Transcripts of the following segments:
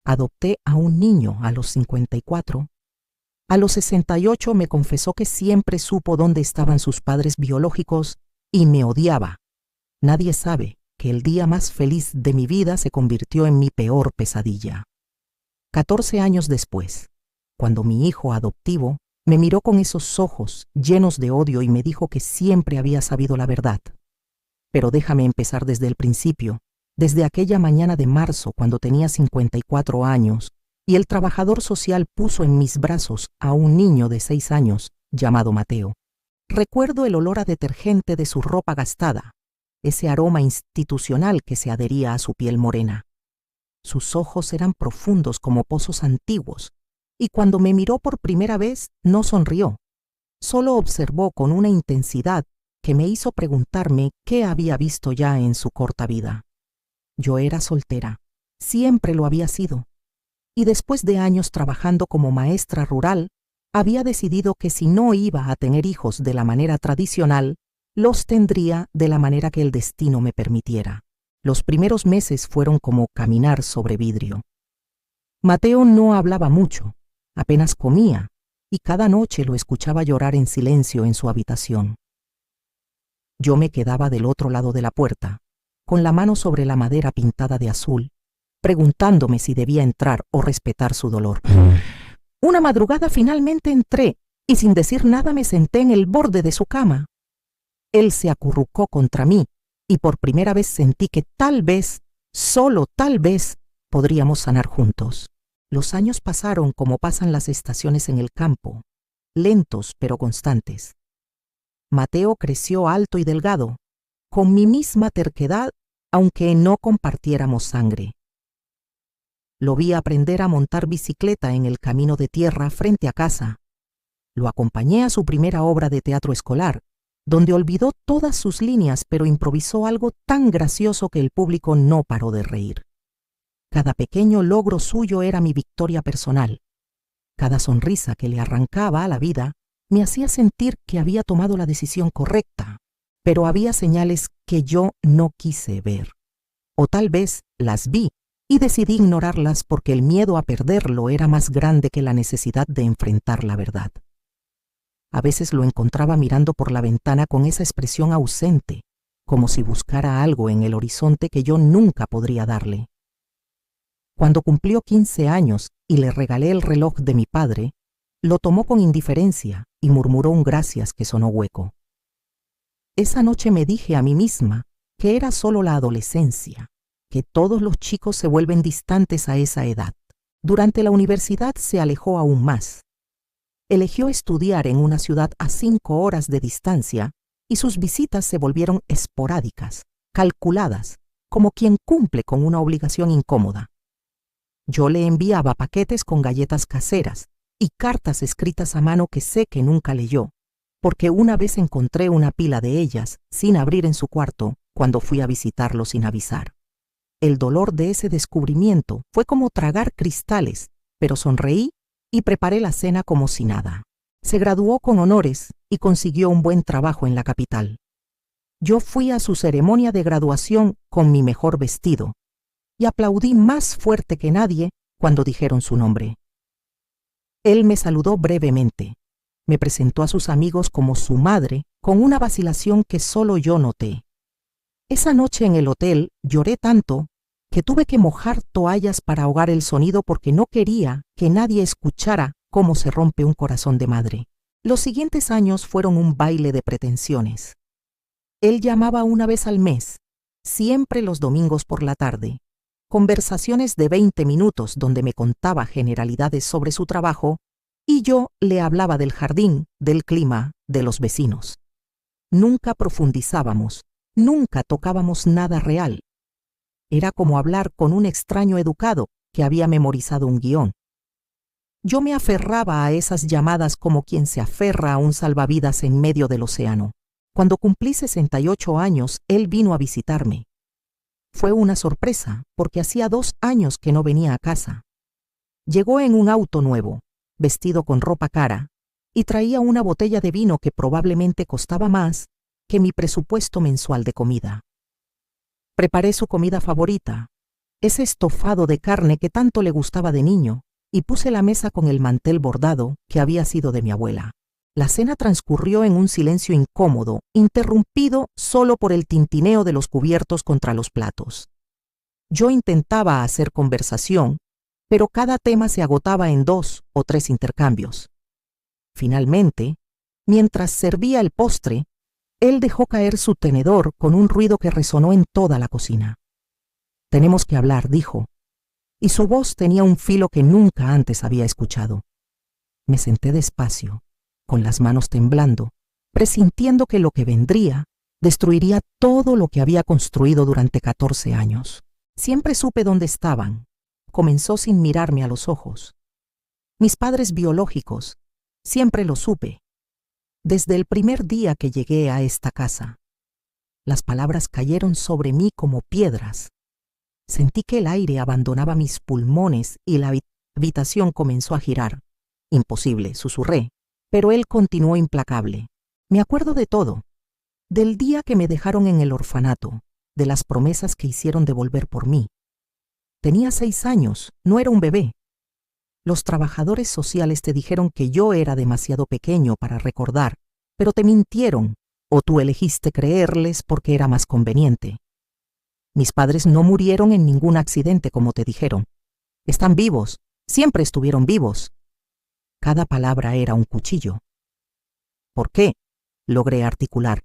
Adopté a un niño a los 54. A los 68 me confesó que siempre supo dónde estaban sus padres biológicos y me odiaba. Nadie sabe que el día más feliz de mi vida se convirtió en mi peor pesadilla. 14 años después, cuando mi hijo adoptivo me miró con esos ojos llenos de odio y me dijo que siempre había sabido la verdad. Pero déjame empezar desde el principio, desde aquella mañana de marzo cuando tenía 54 años y el trabajador social puso en mis brazos a un niño de 6 años llamado Mateo. Recuerdo el olor a detergente de su ropa gastada, ese aroma institucional que se adhería a su piel morena. Sus ojos eran profundos como pozos antiguos, y cuando me miró por primera vez no sonrió. Solo observó con una intensidad que me hizo preguntarme qué había visto ya en su corta vida. Yo era soltera, siempre lo había sido, y después de años trabajando como maestra rural, había decidido que si no iba a tener hijos de la manera tradicional, los tendría de la manera que el destino me permitiera. Los primeros meses fueron como caminar sobre vidrio. Mateo no hablaba mucho, apenas comía, y cada noche lo escuchaba llorar en silencio en su habitación. Yo me quedaba del otro lado de la puerta, con la mano sobre la madera pintada de azul, preguntándome si debía entrar o respetar su dolor. Una madrugada finalmente entré, y sin decir nada me senté en el borde de su cama. Él se acurrucó contra mí, y por primera vez sentí que tal vez, solo tal vez, podríamos sanar juntos. Los años pasaron como pasan las estaciones en el campo, lentos pero constantes. Mateo creció alto y delgado, con mi misma terquedad, aunque no compartiéramos sangre. Lo vi aprender a montar bicicleta en el camino de tierra frente a casa. Lo acompañé a su primera obra de teatro escolar, donde olvidó todas sus líneas pero improvisó algo tan gracioso que el público no paró de reír. Cada pequeño logro suyo era mi victoria personal. Cada sonrisa que le arrancaba a la vida me hacía sentir que había tomado la decisión correcta, pero había señales que yo no quise ver. O tal vez las vi y decidí ignorarlas porque el miedo a perderlo era más grande que la necesidad de enfrentar la verdad. A veces lo encontraba mirando por la ventana con esa expresión ausente, como si buscara algo en el horizonte que yo nunca podría darle. Cuando cumplió 15 años y le regalé el reloj de mi padre, lo tomó con indiferencia y murmuró un gracias que sonó hueco. Esa noche me dije a mí misma que era solo la adolescencia, que todos los chicos se vuelven distantes a esa edad. Durante la universidad se alejó aún más. Eligió estudiar en una ciudad a 5 horas de distancia y sus visitas se volvieron esporádicas, calculadas, como quien cumple con una obligación incómoda. Yo le enviaba paquetes con galletas caseras y cartas escritas a mano que sé que nunca leyó, porque una vez encontré una pila de ellas sin abrir en su cuarto cuando fui a visitarlo sin avisar. El dolor de ese descubrimiento fue como tragar cristales, pero sonreí y preparé la cena como si nada. Se graduó con honores y consiguió un buen trabajo en la capital. Yo fui a su ceremonia de graduación con mi mejor vestido y aplaudí más fuerte que nadie cuando dijeron su nombre. Él me saludó brevemente. Me presentó a sus amigos como su madre con una vacilación que solo yo noté. Esa noche en el hotel lloré tanto que tuve que mojar toallas para ahogar el sonido porque no quería que nadie escuchara cómo se rompe un corazón de madre. Los siguientes años fueron un baile de pretensiones. Él llamaba una vez al mes, siempre los domingos por la tarde. Conversaciones de 20 minutos donde me contaba generalidades sobre su trabajo y yo le hablaba del jardín, del clima, de los vecinos. Nunca profundizábamos, nunca tocábamos nada real. Era como hablar con un extraño educado que había memorizado un guión. Yo me aferraba a esas llamadas como quien se aferra a un salvavidas en medio del océano. Cuando cumplí 68 años, él vino a visitarme. Fue una sorpresa, porque hacía 2 años que no venía a casa. Llegó en un auto nuevo, vestido con ropa cara, y traía una botella de vino que probablemente costaba más que mi presupuesto mensual de comida. Preparé su comida favorita. ese estofado de carne que tanto le gustaba de niño, y puse la mesa con el mantel bordado que había sido de mi abuela. La cena transcurrió en un silencio incómodo, interrumpido solo por el tintineo de los cubiertos contra los platos. Yo intentaba hacer conversación, pero cada tema se agotaba en 2 o 3 intercambios. Finalmente, mientras servía el postre, él dejó caer su tenedor con un ruido que resonó en toda la cocina. «Tenemos que hablar», dijo, y su voz tenía un filo que nunca antes había escuchado. Me senté despacio, con las manos temblando, presintiendo que lo que vendría destruiría todo lo que había construido durante 14 años. Siempre supe dónde estaban. Comenzó sin mirarme a los ojos. Mis padres biológicos, siempre lo supe. Desde el primer día que llegué a esta casa, las palabras cayeron sobre mí como piedras. Sentí que el aire abandonaba mis pulmones y la habitación comenzó a girar. «Imposible», susurré, pero él continuó implacable. «Me acuerdo de todo, del día que me dejaron en el orfanato, de las promesas que hicieron de volver por mí. Tenía 6 años, no era un bebé. Los trabajadores sociales te dijeron que yo era demasiado pequeño para recordar, pero te mintieron, o tú elegiste creerles porque era más conveniente. Mis padres no murieron en ningún accidente como te dijeron. Están vivos, siempre estuvieron vivos». Cada palabra era un cuchillo. «¿Por qué?», logré articular.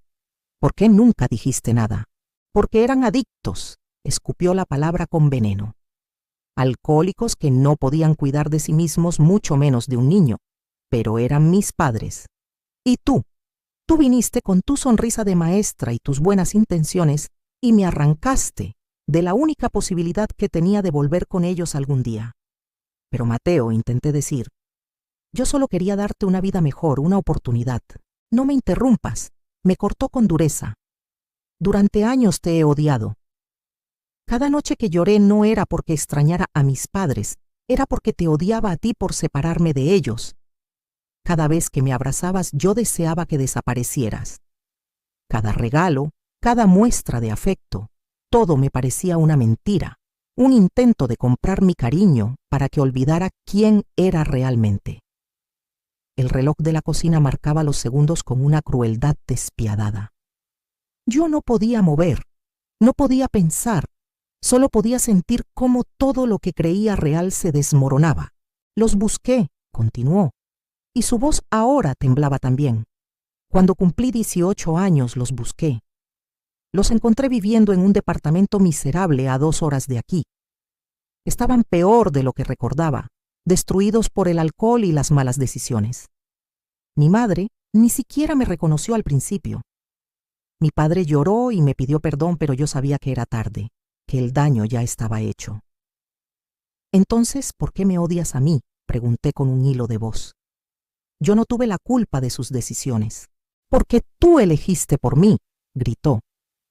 «¿Por qué nunca dijiste nada?». «Porque eran adictos», escupió la palabra con veneno. «Alcohólicos que no podían cuidar de sí mismos, mucho menos de un niño. Pero eran mis padres. Y tú viniste con tu sonrisa de maestra y tus buenas intenciones y me arrancaste de la única posibilidad que tenía de volver con ellos algún día». «Pero Mateo», intenté decir, «yo solo quería darte una vida mejor, una oportunidad. No me interrumpas», me cortó con dureza. «Durante años te he odiado. Cada noche que lloré no era porque extrañara a mis padres, era porque te odiaba a ti por separarme de ellos. Cada vez que me abrazabas yo deseaba que desaparecieras. Cada regalo, cada muestra de afecto, todo me parecía una mentira, un intento de comprar mi cariño para que olvidara quién era realmente». El reloj de la cocina marcaba los segundos con una crueldad despiadada. Yo no podía mover, no podía pensar, solo podía sentir cómo todo lo que creía real se desmoronaba. «Los busqué», continuó, y su voz ahora temblaba también. «Cuando cumplí 18 años los busqué. Los encontré viviendo en un departamento miserable a 2 horas de aquí. Estaban peor de lo que recordaba, destruidos por el alcohol y las malas decisiones. Mi madre ni siquiera me reconoció al principio. Mi padre lloró y me pidió perdón, pero yo sabía que era tarde, que el daño ya estaba hecho». «Entonces, ¿por qué me odias a mí?», pregunté con un hilo de voz. «Yo no tuve la culpa de sus decisiones». «Porque tú elegiste por mí», gritó,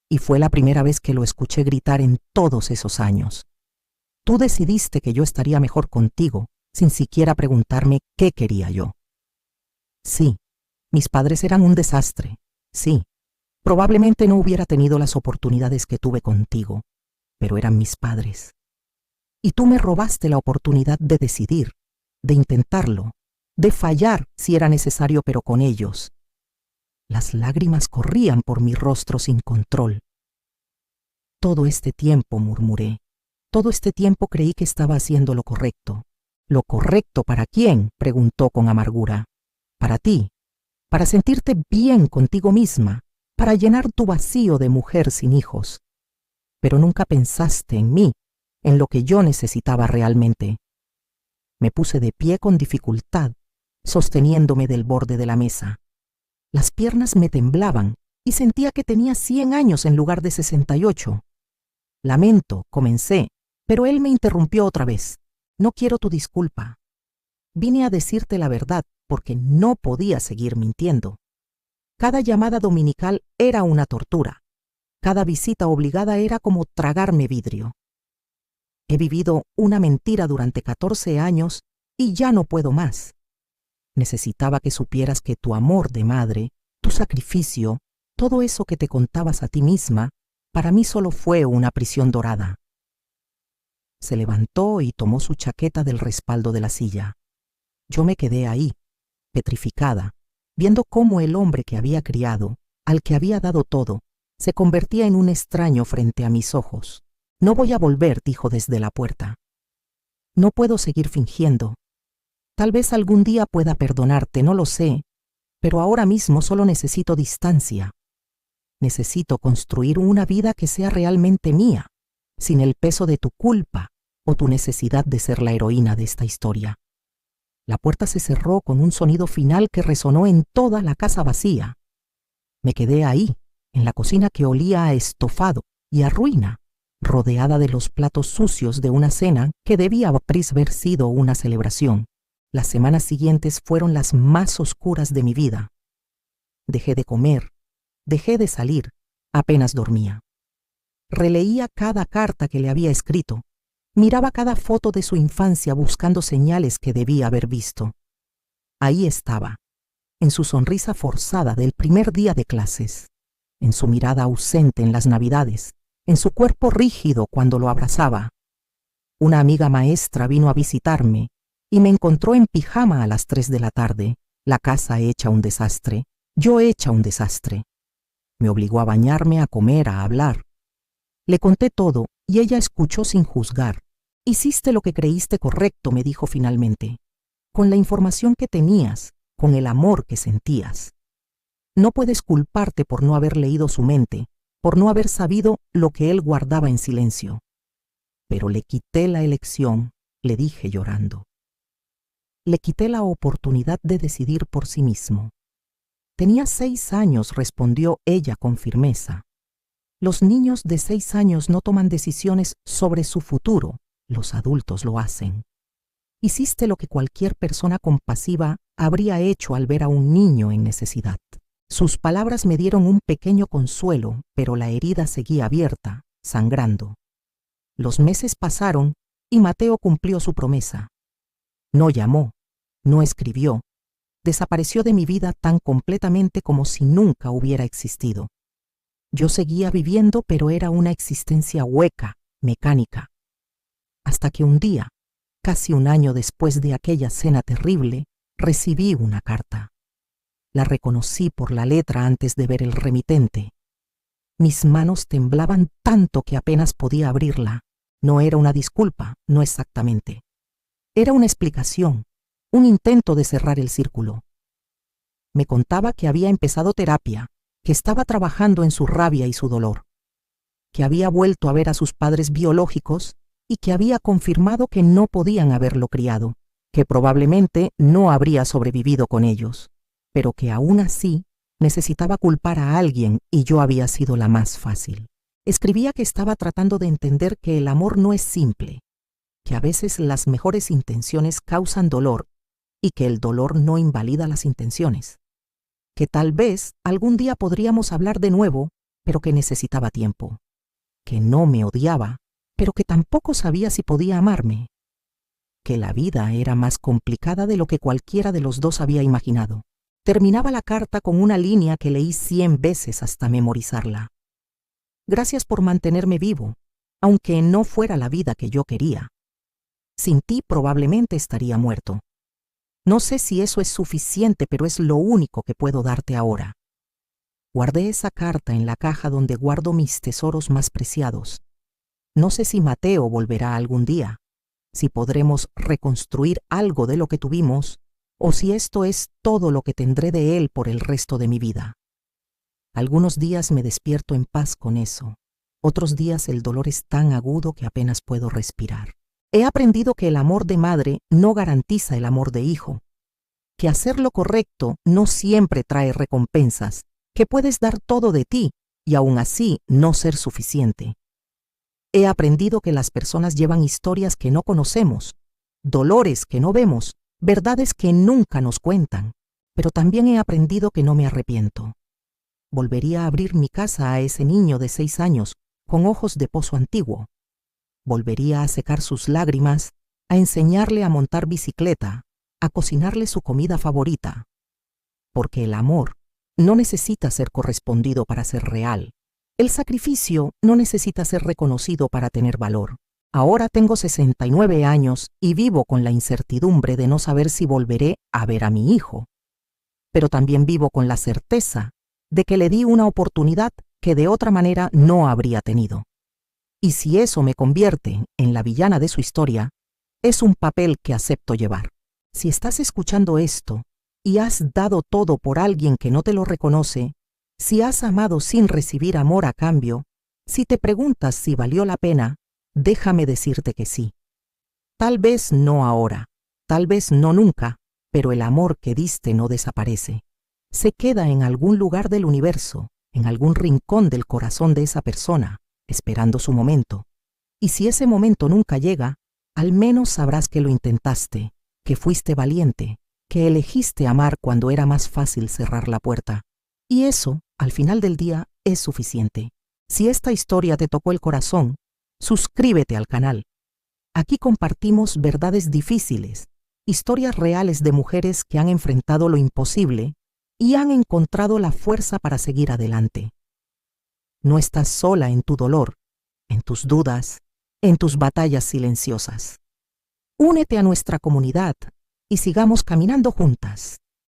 y fue la primera vez que lo escuché gritar en todos esos años. «Tú decidiste que yo estaría mejor contigo, sin siquiera preguntarme qué quería yo». «Sí, mis padres eran un desastre. Sí, probablemente no hubiera tenido las oportunidades que tuve contigo, pero eran mis padres. Y tú me robaste la oportunidad de decidir, de intentarlo, de fallar si era necesario, pero con ellos». Las lágrimas corrían por mi rostro sin control. «Todo este tiempo», murmuré, «todo este tiempo creí que estaba haciendo lo correcto». «¿Lo correcto para quién?», preguntó con amargura. «Para ti, para sentirte bien contigo misma, para llenar tu vacío de mujer sin hijos. Pero nunca pensaste en mí, en lo que yo necesitaba realmente». Me puse de pie con dificultad, sosteniéndome del borde de la mesa. Las piernas me temblaban y sentía que tenía 100 años en lugar de 68. «Lamento», comencé, pero él me interrumpió otra vez. «No quiero tu disculpa. Vine a decirte la verdad porque no podía seguir mintiendo. Cada llamada dominical era una tortura. Cada visita obligada era como tragarme vidrio. He vivido una mentira durante 14 años y ya no puedo más. Necesitaba que supieras que tu amor de madre, tu sacrificio, todo eso que te contabas a ti misma, para mí solo fue una prisión dorada». Se levantó y tomó su chaqueta del respaldo de la silla. Yo me quedé ahí, petrificada, viendo cómo el hombre que había criado, al que había dado todo, se convertía en un extraño frente a mis ojos. No voy a volver, dijo desde la puerta. No puedo seguir fingiendo. Tal vez algún día pueda perdonarte, no lo sé, pero ahora mismo solo necesito distancia. Necesito construir una vida que sea realmente mía, sin el peso de tu culpa o tu necesidad de ser la heroína de esta historia. La puerta se cerró con un sonido final que resonó en toda la casa vacía. Me quedé ahí, en la cocina que olía a estofado y a ruina, rodeada de los platos sucios de una cena que debía haber sido una celebración. Las semanas siguientes fueron las más oscuras de mi vida. Dejé de comer, dejé de salir, apenas dormía. Releía cada carta que le había escrito, miraba cada foto de su infancia buscando señales que debía haber visto. Ahí estaba, en su sonrisa forzada del primer día de clases, en su mirada ausente en las Navidades, en su cuerpo rígido cuando lo abrazaba. Una amiga maestra vino a visitarme y me encontró en pijama a las 3 de la tarde, la casa hecha un desastre, yo hecha un desastre. Me obligó a bañarme, a comer, a hablar. Le conté todo y ella escuchó sin juzgar. Hiciste lo que creíste correcto, me dijo finalmente, con la información que tenías, con el amor que sentías. No puedes culparte por no haber leído su mente, por no haber sabido lo que él guardaba en silencio. Pero le quité la elección, le dije llorando. Le quité la oportunidad de decidir por sí mismo. Tenía 6 años, respondió ella con firmeza. Los niños de 6 años no toman decisiones sobre su futuro, los adultos lo hacen. Hiciste lo que cualquier persona compasiva habría hecho al ver a un niño en necesidad. Sus palabras me dieron un pequeño consuelo, pero la herida seguía abierta, sangrando. Los meses pasaron y Mateo cumplió su promesa. No llamó, no escribió, desapareció de mi vida tan completamente como si nunca hubiera existido. Yo seguía viviendo, pero era una existencia hueca, mecánica. Hasta que un día, casi un año después de aquella cena terrible, recibí una carta. La reconocí por la letra antes de ver el remitente. Mis manos temblaban tanto que apenas podía abrirla. No era una disculpa, no exactamente. Era una explicación, un intento de cerrar el círculo. Me contaba que había empezado terapia, que estaba trabajando en su rabia y su dolor, que había vuelto a ver a sus padres biológicos y que había confirmado que no podían haberlo criado, que probablemente no habría sobrevivido con ellos, pero que aún así necesitaba culpar a alguien y yo había sido la más fácil. Escribía que estaba tratando de entender que el amor no es simple, que a veces las mejores intenciones causan dolor y que el dolor no invalida las intenciones, que tal vez algún día podríamos hablar de nuevo, pero que necesitaba tiempo, que no me odiaba, pero que tampoco sabía si podía amarme, que la vida era más complicada de lo que cualquiera de los dos había imaginado. Terminaba la carta con una línea que leí 100 veces hasta memorizarla. Gracias por mantenerme vivo, aunque no fuera la vida que yo quería. Sin ti probablemente estaría muerto. No sé si eso es suficiente, pero es lo único que puedo darte ahora. Guardé esa carta en la caja donde guardo mis tesoros más preciados. No sé si Mateo volverá algún día, si podremos reconstruir algo de lo que tuvimos, o si esto es todo lo que tendré de él por el resto de mi vida. Algunos días me despierto en paz con eso. Otros días el dolor es tan agudo que apenas puedo respirar. He aprendido que el amor de madre no garantiza el amor de hijo, que hacer lo correcto no siempre trae recompensas, que puedes dar todo de ti y aún así no ser suficiente. He aprendido que las personas llevan historias que no conocemos, dolores que no vemos, verdades que nunca nos cuentan, pero también he aprendido que no me arrepiento. Volvería a abrir mi casa a ese niño de 6 años con ojos de pozo antiguo. Volvería a secar sus lágrimas, a enseñarle a montar bicicleta, a cocinarle su comida favorita. Porque el amor no necesita ser correspondido para ser real. El sacrificio no necesita ser reconocido para tener valor. Ahora tengo 69 años y vivo con la incertidumbre de no saber si volveré a ver a mi hijo. Pero también vivo con la certeza de que le di una oportunidad que de otra manera no habría tenido. Y si eso me convierte en la villana de su historia, es un papel que acepto llevar. Si estás escuchando esto y has dado todo por alguien que no te lo reconoce, si has amado sin recibir amor a cambio, si te preguntas si valió la pena, déjame decirte que sí. Tal vez no ahora, tal vez no nunca, pero el amor que diste no desaparece. Se queda en algún lugar del universo, en algún rincón del corazón de esa persona, esperando su momento. Y si ese momento nunca llega, al menos sabrás que lo intentaste, que fuiste valiente, que elegiste amar cuando era más fácil cerrar la puerta. Y eso, al final del día, es suficiente. Si esta historia te tocó el corazón, suscríbete al canal. Aquí compartimos verdades difíciles, historias reales de mujeres que han enfrentado lo imposible y han encontrado la fuerza para seguir adelante. No estás sola en tu dolor, en tus dudas, en tus batallas silenciosas. Únete a nuestra comunidad y sigamos caminando juntas.